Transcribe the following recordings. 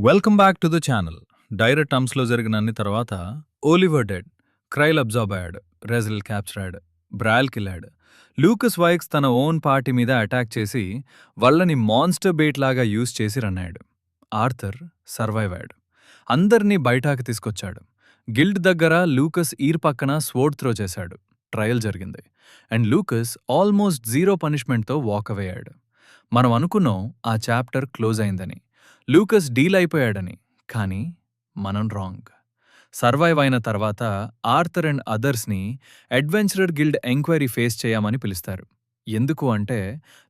Welcome back to the channel. Direct టర్మ్స్లో జరిగిన అన్ని తర్వాత ఓలివర్ డెడ్, క్రైల్ అబ్జార్బ్ అయ్యాడు, రెజిల్ క్యాప్చర్ అయ్యాడు, బ్రాయల్ కిల్లాడు. లూకస్ వైక్స్ తన ఓన్ పార్టీ మీద అటాక్ చేసి వాళ్ళని మాన్స్టర్ బేట్ లాగా యూజ్ చేసి రన్ అయ్యాడు. ఆర్థర్ సర్వైవ్ అయ్యాడు, అందరినీ బయటకు తీసుకొచ్చాడు. గిల్డ్ దగ్గర లూకస్ ఈర్ పక్కన స్వోర్డ్ త్రో చేశాడు. ట్రయల్ జరిగింది అండ్ లూకస్ ఆల్మోస్ట్ 0 పనిష్మెంట్తో వాక్ అవే అయ్యాడు. మనం అనుకున్నాం ఆ చాప్టర్ క్లోజ్ అయిందని, లూకస్ డీల్ అయిపోయాడని. కానీ మనం రాంగ్. సర్వైవ్ అయిన తర్వాత ఆర్థర్ అండ్ అదర్స్ని అడ్వెంచరర్ గిల్డ్ ఎంక్వైరీ ఫేస్ చేయమని పిలుస్తారు. ఎందుకు అంటే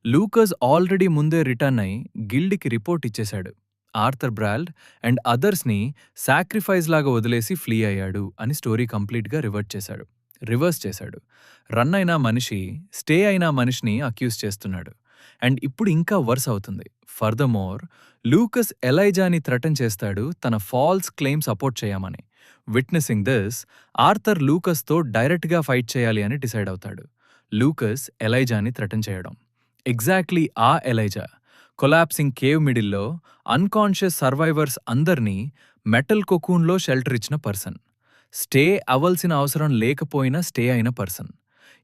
లూకస్ ఆల్రెడీ ముందే రిటర్న్ అయి గిల్డ్కి రిపోర్ట్ ఇచ్చేశాడు. ఆర్థర్ బ్రాల్డ్ అండ్ అదర్స్ని సాక్రిఫైస్ లాగా వదిలేసి ఫ్లీ అయ్యాడు అని స్టోరీ కంప్లీట్గా రివర్స్ చేశాడు. రన్ అయిన మనిషి స్టే అయిన మనిషిని అక్యూజ్ చేస్తున్నాడు. అండ్ ఇప్పుడు ఇంకా వర్స్ అవుతుంది. ఫర్దర్మోర్ లూకస్ ఎలైజాని థ్రెటన్ చేస్తాడు తన ఫాల్స్ క్లెయిమ్ సపోర్ట్ చేయమని. విట్నెసింగ్ దిస్, ఆర్థర్ లూకస్తో డైరెక్ట్గా ఫైట్ చేయాలి అని డిసైడ్ అవుతాడు. లూకస్ ఎలైజాని థ్రెటన్ చేయడం. ఎగ్జాక్ట్లీ ఆ ఎలైజా కొలాప్సింగ్ కేవ్ మిడిల్లో అన్కాన్షియస్ సర్వైవర్స్ అందర్నీ మెటల్ కొకూన్లో షెల్టర్ ఇచ్చిన పర్సన్. స్టే అవ్వాల్సిన అవసరం లేకపోయినా స్టే అయిన పర్సన్.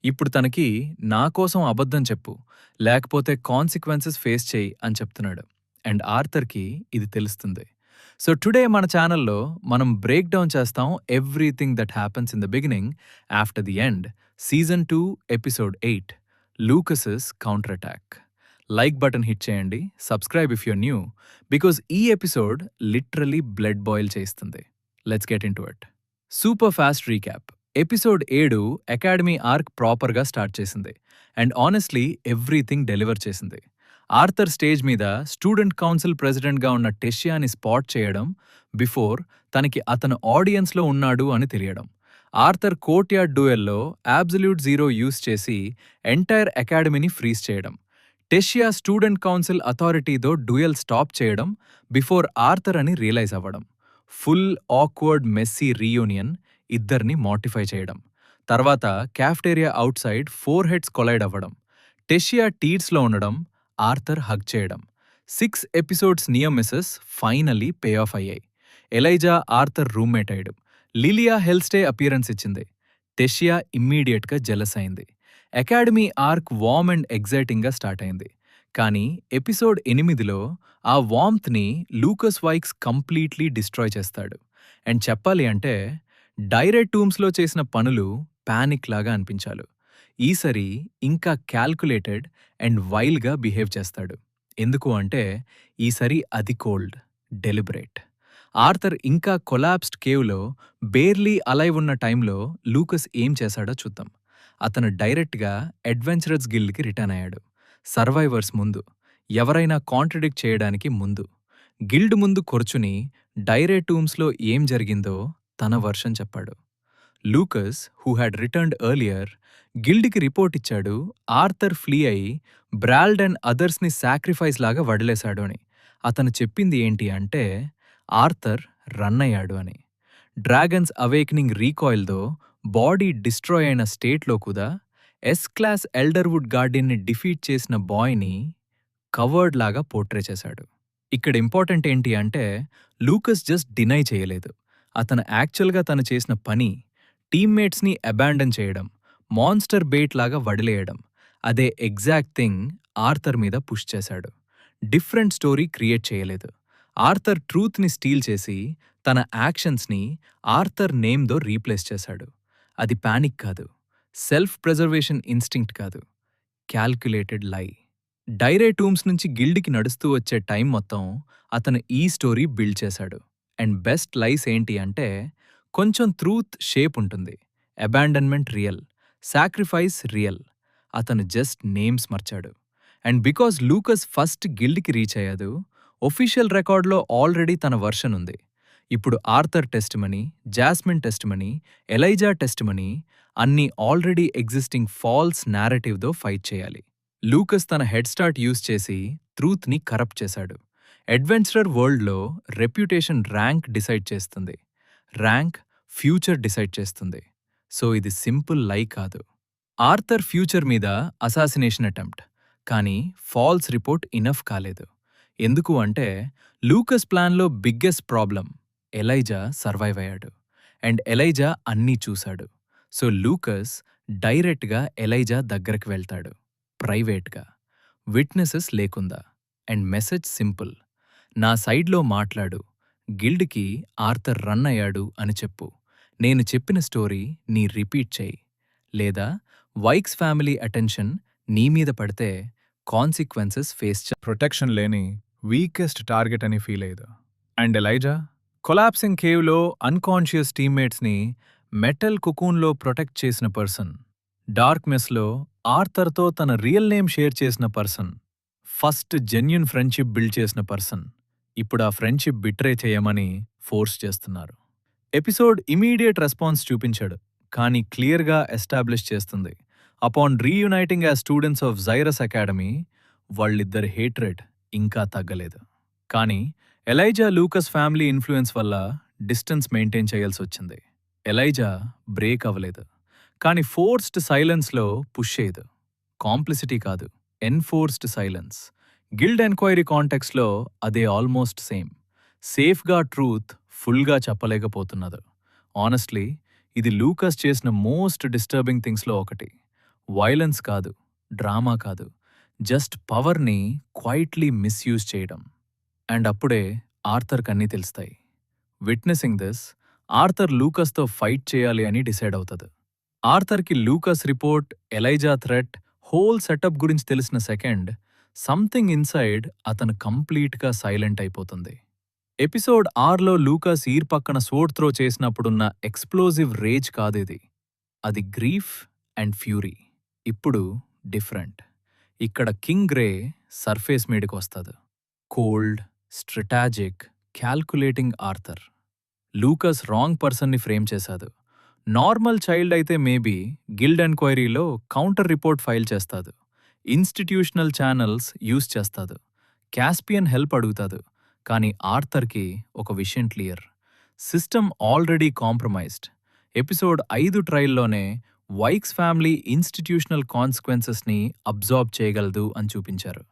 ఇప్పుడు తనకి నా కోసం అబద్ధం చెప్పు, లేకపోతే కాన్సిక్వెన్సెస్ ఫేస్ చేయి అని చెప్తున్నాడు. అండ్ ఆర్థర్కి ఇది తెలుస్తుంది. సో టుడే మన ఛానల్లో మనం బ్రేక్ డౌన్ చేస్తాం everything that happens in the beginning after the end, season 2 episode 8, Lucas's counter attack. Like button hit చేయండి, subscribe if you're new, because ఈ ఎపిసోడ్ లిటరలీ బ్లడ్ బాయిల్ చేస్తుంది. Let's get into it. Super fast recap. Episode 7 academy arc ప్రాపర్గా start చేసింది and honestly everything deliver చేసింది. Arthur stage మీద student council ప్రెసిడెంట్గా ఉన్న టెషియాని spot చేయడం బిఫోర్ తనకి అతను ఆడియన్స్లో ఉన్నాడు అని తెలియడం. ఆర్థర్ కోర్ట్యార్డ్ డ్యూయల్లో అబ్సల్యూట్ జీరో యూస్ చేసి ఎంటైర్ అకాడమీని ఫ్రీజ్ చేయడం. టెషియా స్టూడెంట్ కౌన్సిల్ అథారిటీతో డ్యూయల్ స్టాప్ చేయడం బిఫోర్ ఆర్థర్ అని రియలైజ్ అవ్వడం. ఫుల్ ఆక్వర్డ్ మెస్సీ రీయూనియన్, ఇద్దరిని మోటిఫై చేయడం. తర్వాత cafeteria outside 4 heads collide అవ్వడం. టెషియా టీర్స్లో ఉండడం, ఆర్థర్ హగ్ చేయడం. 6 episodes near misses finally pay off అయ్యాయి. ఎలైజా ఆర్థర్ రూమ్మేట్ అయ్యాడు. లిలియా హెల్స్టే అపియరెన్స్ ఇచ్చింది. టెషియా ఇమ్మీడియట్గా జెలస్ అయింది. Academy arc warm and ఎగ్జైటింగ్గా start అయింది. కానీ ఎపిసోడ్ 8లో ఆ వార్మ్త్ని లూకస్ వైక్స్ కంప్లీట్లీ డిస్ట్రాయ్ చేస్తాడు. అండ్ చెప్పాలి అంటే డైరెక్ట్ టూమ్స్లో చేసిన పనులు పానిక్ లాగా అనిపించాలు. ఈసారి ఇంకా క్యాల్కులేటెడ్ అండ్ వైల్డ్గా బిహేవ్ చేస్తాడు. ఎందుకు అంటే ఈసారి అది కోల్డ్, డెలిబరేట్. ఆర్థర్ ఇంకా కొలాప్స్డ్ కేవ్లో బేర్లీ అలైవ్ ఉన్న టైంలో లూకస్ ఏం చేశాడో చూద్దాం. అతను డైరెక్ట్గా అడ్వెంచరర్స్ గిల్డ్కి రిటర్న్ అయ్యాడు. సర్వైవర్స్ ముందు, ఎవరైనా కాంట్రడిక్ట్ చేయడానికి ముందు, గిల్డ్ ముందు కూర్చుని డైరెక్ట్ టూమ్స్లో ఏం జరిగిందో తన వర్షన్ చెప్పాడు. Lucas, who had returned earlier, గిల్డ్కి రిపోర్ట్ ఇచ్చాడు ఆర్థర్ ఫ్లీ అయి బ్రాల్డ్ అండ్ అదర్స్ని సాక్రిఫైస్ లాగా వదిలేశాడు అని. అతను చెప్పింది ఏంటి అంటే ఆర్థర్ రన్ అయ్యాడు అని. డ్రాగన్స్ అవేకనింగ్ రీకాయిల్తో బాడీ డిస్ట్రాయ్ అయిన స్టేట్లో కూడా ఎస్ క్లాస్ ఎల్డర్వుడ్ గార్డియన్ని డిఫీట్ చేసిన బాయ్ని కవర్డ్ లాగా పోర్ట్రే చేశాడు. ఇక్కడ ఇంపార్టెంట్ ఏంటి అంటే లూకస్ జస్ట్ డినై చేయలేదు. అతను యాక్చువల్గా తను చేసిన పని టీమ్మేట్స్ని అబాండన్ చేయడం, మాన్స్టర్ బేట్ లాగా వదిలేయడం. అదే ఎగ్జాక్ట్ థింగ్ ఆర్థర్ మీద పుష్ చేశాడు. డిఫరెంట్ స్టోరీ క్రియేట్ చేయలేదు. ఆర్థర్ ట్రూత్ని స్టీల్ చేసి తన యాక్షన్స్ని ఆర్థర్ నేమ్తో రీప్లేస్ చేశాడు. అది పానిక్ కాదు, సెల్ఫ్ ప్రిజర్వేషన్ ఇన్స్టింక్ట్ కాదు, క్యాల్కులేటెడ్ లై. డైరెక్ట్ టూమ్స్ నుంచి గిల్డ్కి నడుస్తూ వచ్చే టైం మొత్తం అతను ఈ స్టోరీ బిల్డ్ చేశాడు. అండ్ బెస్ట్ లైస్ ఏంటి అంటే కొంచెం ట్రూత్ షేప్ ఉంటుంది, అబాండన్మెంట్ రియల్, సాక్రిఫైస్ రియల్. అతను జస్ట్ నేమ్స్ మార్చాడు. అండ్ బికాజ్ లూకస్ ఫస్ట్ గిల్డ్కి రీచ్ అయ్యాడు, ఒఫీషియల్ రికార్డ్లో ఆల్రెడీ తన వర్షన్ ఉంది. ఇప్పుడు Arthur testimony, jasmine testimony, Elijah testimony అన్నీ ఆల్రెడీ ఎగ్జిస్టింగ్ ఫాల్స్ నారేటివ్తో ఫైట్ చేయాలి. లూకస్ తన హెడ్ స్టార్ట్ యూజ్ చేసి ట్రూత్ని కరప్ట్ చేశాడు. అడ్వెంచరర్ వరల్డ్లో రెప్యుటేషన్ ర్యాంక్ డిసైడ్ చేస్తుంది, ర్యాంక్ ఫ్యూచర్ డిసైడ్ చేస్తుంది. సో ఇది సింపుల్ లై కాదు. ఆర్థర్ ఫ్యూచర్ మీద అసాసినేషన్ అటెంప్ట్, కానీ ఫాల్స్ రిపోర్ట్ ఇనఫ్ కాలేదు. ఎందుకు అంటే లూకస్ ప్లాన్లో బిగ్గెస్ట్ ప్రాబ్లం, ఎలైజా సర్వైవ్ అయ్యాడు అండ్ ఎలైజా అన్నీ చూశాడు. సో లూకస్ డైరెక్ట్గా ఎలైజా దగ్గరకు వెళ్తాడు, ప్రైవేట్గా, విట్నెసెస్ లేకుండా. అండ్ మెసేజ్ సింపుల్: నా సైడ్లో మాట్లాడు, గిల్డ్కి ఆర్థర్ రన్ అయ్యాడు అని చెప్పు, నేను చెప్పిన స్టోరీ నీ రిపీట్ చేయి, లేదా వైక్స్ ఫ్యామిలీ అటెన్షన్ నీ మీద పడితే కాన్సిక్వెన్సెస్ ఫేస్ ప్రొటెక్షన్ లేని వీకెస్ట్ టార్గెట్ అని ఫీల్ అయ్యేది. అండ్ ఎలైజా కొలాప్సింగ్ కేవ్లో అన్కాన్షియస్ టీమ్మేట్స్ని మెటల్ కుకూన్లో ప్రొటెక్ట్ చేసిన పర్సన్, డార్క్ మెస్లో ఆర్థర్తో తన రియల్ నేమ్ షేర్ చేసిన person, first genuine friendship build చేసిన పర్సన్, ఇప్పుడు ఆ ఫ్రెండ్షిప్ బిట్రే చేయమని ఫోర్స్ చేస్తున్నారు. ఎపిసోడ్ ఇమీడియట్ రెస్పాన్స్ చూపించాడు, కానీ క్లియర్గా ఎస్టాబ్లిష్ చేస్తుంది. Upon reuniting as students of Xyrus academy, వాళ్ళిద్దరి హేట్రెడ్ ఇంకా తగ్గలేదు. కానీ ఎలైజా లూకస్ ఫ్యామిలీ ఇన్ఫ్లుయెన్స్ వల్ల డిస్టెన్స్ మెయింటైన్ చేయాల్సి వచ్చింది. ఎలైజా బ్రేక్ అవ్వలేదు, కానీ ఫోర్స్డ్ సైలెన్స్లో పుష్ చేయదు. కాంప్లిసిటీ కాదు, ఎన్ఫోర్స్డ్ సైలెన్స్. గిల్డ్ ఎంక్వైరీ కాంటెక్స్లో అదే ఆల్మోస్ట్ సేమ్. సేఫ్గా ట్రూత్ ఫుల్గా చెప్పలేకపోతున్నది. ఆనెస్ట్లీ ఇది లూకస్ చేసిన మోస్ట్ డిస్టర్బింగ్ థింగ్స్లో ఒకటి. వైలెన్స్ కాదు, డ్రామా కాదు, జస్ట్ పవర్ని క్వైట్లీ మిస్యూజ్ చేయడం. అండ్ అప్పుడే ఆర్థర్కి అన్నీ తెలుస్తాయి. విట్నెసింగ్ దిస్, ఆర్థర్ లూకస్తో ఫైట్ చేయాలి అని డిసైడ్ అవుతుంది. ఆర్థర్కి Lucas report, Elijah threat, whole setup గురించి తెలిసిన సెకండ్, సంథింగ్ ఇన్సైడ్ అతను కంప్లీట్గా సైలెంట్ అయిపోతుంది. ఎపిసోడ్ 6లో లూకస్ ఈర్ పక్కన స్వోర్డ్ త్రో చేసినప్పుడున్న ఎక్స్ప్లోజివ్ రేజ్ కాదిది, అది గ్రీఫ్ అండ్ ఫ్యూరీ. ఇప్పుడు డిఫరెంట్. ఇక్కడ కింగ్ గ్రే సర్ఫేస్ మీదకి వస్తుంది. Cold, strategic, calculating Arthur. Lucas wrong పర్సన్ని ఫ్రేమ్ చేశాడు. నార్మల్ చైల్డ్ అయితే మేబీ గిల్డ్ ఎంక్వైరీలో కౌంటర్ రిపోర్ట్ ఫైల్ చేస్తాడు, ఇన్స్టిట్యూషనల్ ఛానల్స్ యూజ్ చేస్తాడు, క్యాస్పియన్ హెల్ప్ అడుగుతాడు. కానీ ఆర్థర్కి ఒక విషయం clear: system already compromised. Episode 5 ట్రయల్లోనే వైక్స్ ఫ్యామిలీ ఇన్స్టిట్యూషనల్ కాన్సిక్వెన్సెస్ని అబ్జార్బ్ చేయగలదు అని చూపించారు.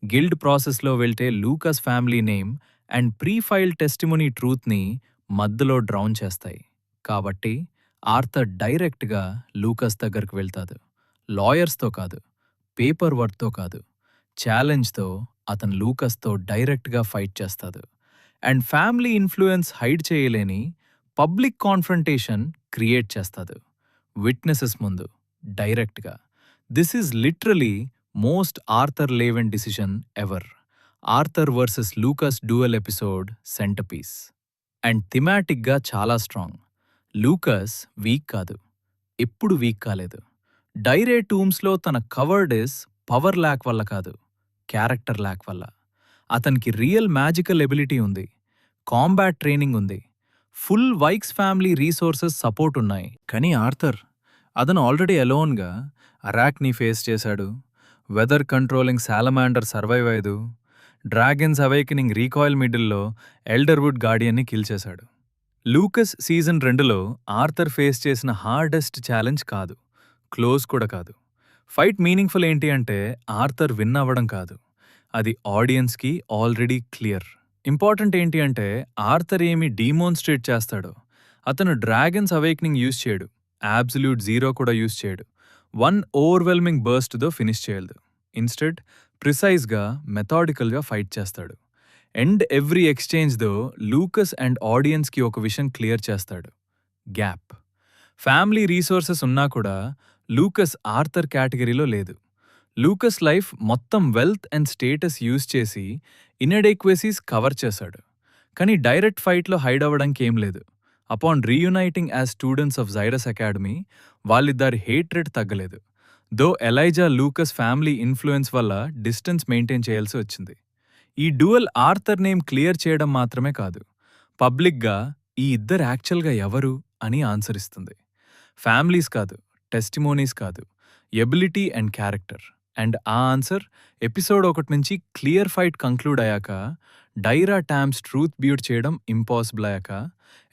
గిల్డ్ ప్రాసెస్లో వెళ్తే లూకస్ family name and pre-file testimony ట్రూత్ని మధ్యలో డ్రౌన్ చేస్తాయి. కాబట్టి ఆర్థర్ డైరెక్ట్గా లూకస్ దగ్గరకు వెళ్తాడు. లాయర్స్తో కాదు, పేపర్ వర్క్తో కాదు, ఛాలెంజ్తో అతను లూకస్తో డైరెక్ట్గా ఫైట్ చేస్తాడు. అండ్ ఫ్యామిలీ ఇన్ఫ్లుయెన్స్ హైడ్ చేయలేని పబ్లిక్ కాన్ఫ్రంటేషన్ క్రియేట్ చేస్తాడు, విట్నెసెస్ ముందు డైరెక్ట్గా. This is literally most Arthur Leywin decision ever. Arthur versus Lucas duel episode centrepiece. And థిమాటిక్గా చాలా స్ట్రాంగ్. లూకస్ వీక్ కాదు, ఎప్పుడు వీక్ కాలేదు. డైరే టూమ్స్లో తన కవర్డెస్ పవర్ ల్యాక్ వల్ల కాదు, క్యారెక్టర్ ల్యాక్ వల్ల. అతనికి రియల్ మ్యాజికల్ ఎబిలిటీ ఉంది, కాంబాట్ ట్రైనింగ్ ఉంది, full Wykes family resources support ఉన్నాయి. కానీ ఆర్థర్, అతను ఆల్రెడీ అలోన్గా అరాక్ని ఫేస్ చేశాడు, వెదర్ కంట్రోలింగ్ సాలమాండర్ సర్వైవ్ అయ్యదు, డ్రాగన్స్ అవేకనింగ్ రీకాయిల్ మిడిల్లో ఎల్డర్వుడ్ గార్డియన్ని కిల్ చేశాడు. లూకస్ సీజన్ 2లో ఆర్థర్ ఫేస్ చేసిన హార్డెస్ట్ ఛాలెంజ్ కాదు, క్లోజ్ కూడా కాదు. ఫైట్ మీనింగ్ఫుల్ ఏంటి అంటే ఆర్థర్ విన్ అవ్వడం కాదు, అది ఆడియన్స్కి ఆల్రెడీ క్లియర్. ఇంపార్టెంట్ ఏంటి అంటే ఆర్థర్ ఏమి డీమోన్స్ట్రేట్ చేస్తాడో. అతను డ్రాగన్స్ అవేకనింగ్ యూజ్ చేయడు, అబ్సల్యూట్ జీరో కూడా యూజ్ చేయడు, వన్ ఓవర్వెల్మింగ్ బర్స్ట్తో ఫినిష్ చేయలేదు. ఇన్స్టెడ్ ప్రిసైజ్గా, మెథాడికల్గా ఫైట్ చేస్తాడు. ఎండ్ ఎవ్రీ ఎక్స్చేంజ్తో లూకస్ అండ్ ఆడియన్స్కి ఒక విషయం క్లియర్ చేస్తాడు: గ్యాప్. ఫ్యామిలీ రీసోర్సెస్ ఉన్నా కూడా లూకస్ ఆర్థర్ కేటగిరీలో లేదు. లూకస్ లైఫ్ మొత్తం వెల్త్ అండ్ స్టేటస్ యూజ్ చేసి ఇన్ఎడెక్వెసీస్ కవర్ చేశాడు, కానీ డైరెక్ట్ ఫైట్లో హైడ్ అవ్వడానికి ఏం లేదు. Upon reuniting as students of Xyrus academy, వాళ్ళిద్దరి హేట్రెడ్ తగ్గలేదు. దో ఎలైజా లూకస్ ఫ్యామిలీ ఇన్ఫ్లుయెన్స్ వల్ల డిస్టెన్స్ మెయింటైన్ చేయాల్సి వచ్చింది. ఈ డ్యూయల్ ఆర్థర్ నేమ్ క్లియర్ చేయడం మాత్రమే కాదు, పబ్లిక్గా ఈ ఇద్దరు యాక్చువల్గా ఎవరు అని ఆన్సర్ ఇస్తుంది. ఫ్యామిలీస్ కాదు, టెస్టిమోనీస్ కాదు, ఎబిలిటీ అండ్ క్యారెక్టర్. అండ్ ఆ ఆన్సర్ ఎపిసోడ్ 1 నుంచి క్లియర్ ఫైట్ కంక్లూడ్ అయ్యాక, డైరా టామ్స్ ట్రూత్ బ్యూట్ చేయడం ఇంపాసిబుల్ అయ్యాక,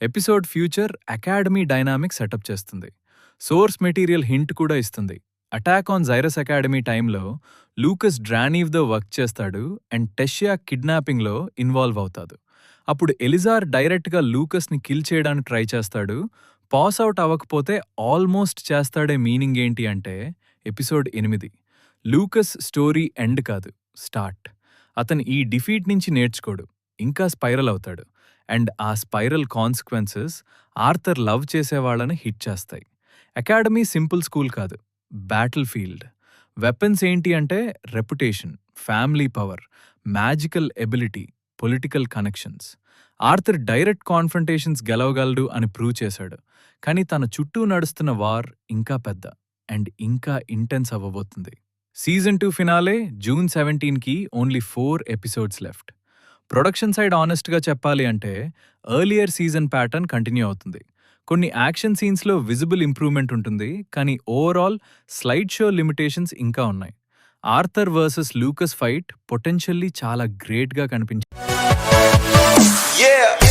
episode future academy dynamic setup చేస్తుంది, సోర్స్ మెటీరియల్ హింట్ కూడా ఇస్తుంది. అటాక్ ఆన్ జైరస్ అకాడమీ టైంలో లూకస్ డ్రానీవ్‌తో వర్క్ చేస్తాడు అండ్ టెషియా కిడ్నాపింగ్‌లో ఇన్వాల్వ్ అవుతాడు. అప్పుడు ఎలిజార్ డైరెక్ట్‌గా లూకస్‌ని కిల్ చేయడానికి ట్రై చేస్తాడు. పాస్ అవుట్ అవ్వకపోతే ఆల్మోస్ట్ చేస్తాడే. మీనింగ్ ఏంటి అంటే ఎపిసోడ్ 8 లూకస్ స్టోరీ ఎండ్ కాదు, స్టార్ట్. అతను ఈ డిఫీట్ నుంచి నేర్చుకోడు, ఇంకా స్పైరల్ అవుతాడు. అండ్ ఆ స్పైరల్ కాన్సిక్వెన్సెస్ ఆర్థర్ లవ్ చేసేవాళ్ళని హిట్ చేస్తాయి. అకాడమీ సింపుల్ స్కూల్ కాదు, బ్యాటిల్ ఫీల్డ్. వెపన్స్ ఏంటి అంటే reputation, family power, magical ability, political connections. Arthur direct confrontations గెలవగలడు అని ప్రూవ్ చేశాడు. కానీ తన చుట్టూ నడుస్తున్న వార్ ఇంకా పెద్ద అండ్ ఇంకా ఇంటెన్స్ అవ్వబోతుంది. సీజన్ 2 ఫినాలే జూన్ 17కి only 4 episodes left. Production side ఆనెస్ట్గా చెప్పాలి అంటే ఎర్లియర్ సీజన్ ప్యాటర్న్ కంటిన్యూ అవుతుంది. కొన్ని యాక్షన్ సీన్స్లో విజిబుల్ ఇంప్రూవ్మెంట్ ఉంటుంది, కానీ ఓవరాల్ స్లైడ్ షో లిమిటేషన్స్ ఇంకా ఉన్నాయి. ఆర్థర్ వర్సెస్ లూకస్ ఫైట్ పొటెన్షియల్లీ చాలా గ్రేట్గా కనిపించింది. Yeah.